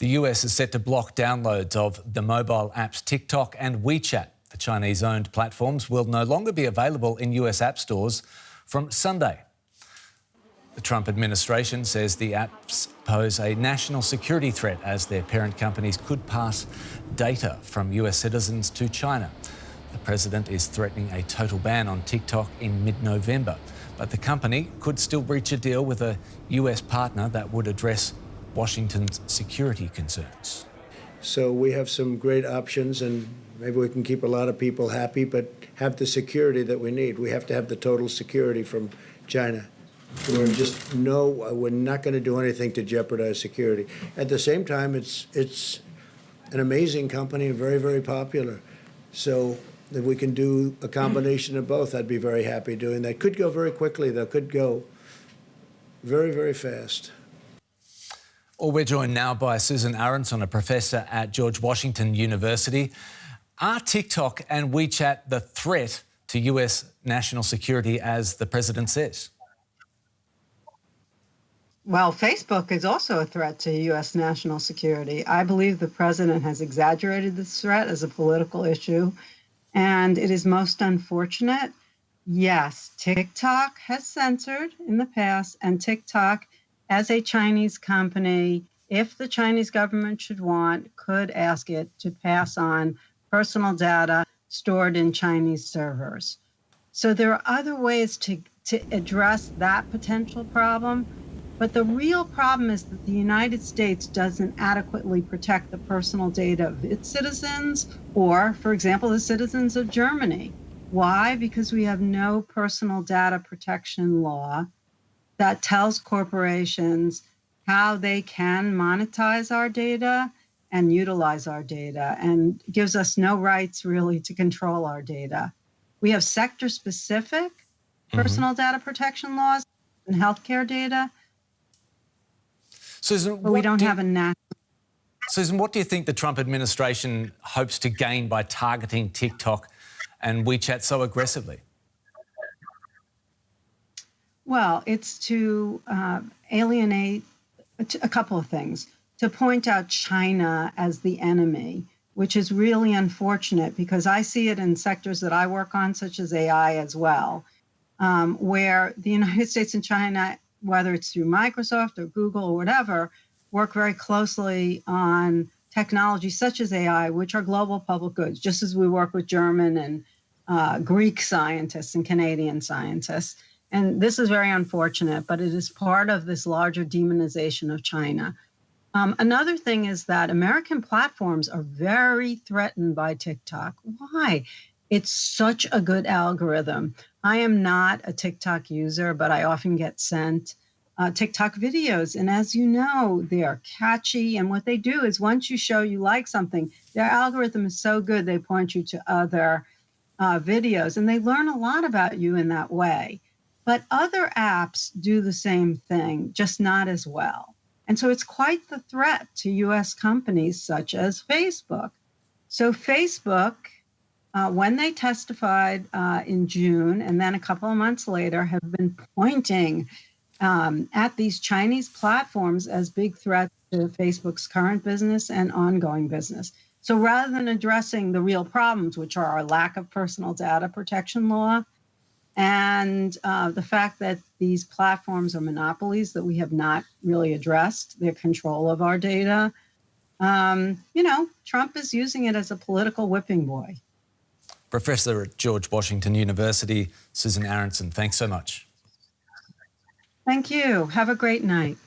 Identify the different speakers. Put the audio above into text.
Speaker 1: The US is set to block downloads of the mobile apps TikTok and WeChat. The Chinese-owned platforms will no longer be available in US app stores from Sunday. The Trump administration says the apps pose a national security threat as their parent companies could pass data from US citizens to China. The president is threatening a total ban on TikTok in mid-November, but the company could still reach a deal with a US partner that would address Washington's security concerns.
Speaker 2: So we have some great options, and maybe we can keep a lot of people happy, but have the security that we need. We have to have the total security from China. We're not going to do anything to jeopardize security. At the same time, it's an amazing company and very, very popular. So if we can do a combination of both, I'd be very happy doing that. Could go very quickly, though. Could go very, very fast.
Speaker 1: Well, we're joined now by Susan Aronson, a professor at George Washington University. Are TikTok and WeChat the threat to US national security, as the president says?
Speaker 3: Well, Facebook is also a threat to U.S. national security. I believe the president has exaggerated this threat as a political issue, and it is most unfortunate. Yes, TikTok has censored in the past, and TikTok, as a Chinese company, if the Chinese government should want, could ask it to pass on personal data stored in Chinese servers. So there are other ways to address that potential problem. But the real problem is that the United States doesn't adequately protect the personal data of its citizens or, for example, the citizens of Germany. Why? Because we have no personal data protection law that tells corporations how they can monetize our data and utilize our data, and gives us no rights really to control our data. We have sector-specific personal data protection laws and healthcare data,
Speaker 1: Susan,
Speaker 3: but we don't have a national.
Speaker 1: Susan, what do you think the Trump administration hopes to gain by targeting TikTok and WeChat so aggressively?
Speaker 3: Well, it's to alienate a couple of things. To point out China as the enemy, which is really unfortunate because I see it in sectors that I work on, such as AI as well, where the United States and China, whether it's through Microsoft or Google or whatever, work very closely on technologies such as AI, which are global public goods, just as we work with German and Greek scientists and Canadian scientists. And this is very unfortunate, but it is part of this larger demonization of China. Another thing is that American platforms are very threatened by TikTok. Why? It's such a good algorithm. I am not a TikTok user, but I often get sent TikTok videos. And as you know, they are catchy. And what they do is once you show you like something, their algorithm is so good, they point you to other videos. And they learn a lot about you in that way. But other apps do the same thing, just not as well. And so it's quite the threat to U.S. companies such as Facebook. So Facebook, when they testified in June, and then a couple of months later, have been pointing at these Chinese platforms as big threats to Facebook's current business and ongoing business. So rather than addressing the real problems, which are our lack of personal data protection law, and the fact that these platforms are monopolies that we have not really addressed, their control of our data, Trump is using it as a political whipping boy.
Speaker 1: Professor at George Washington University, Susan Aronson, thanks so much.
Speaker 3: Thank you. Have a great night.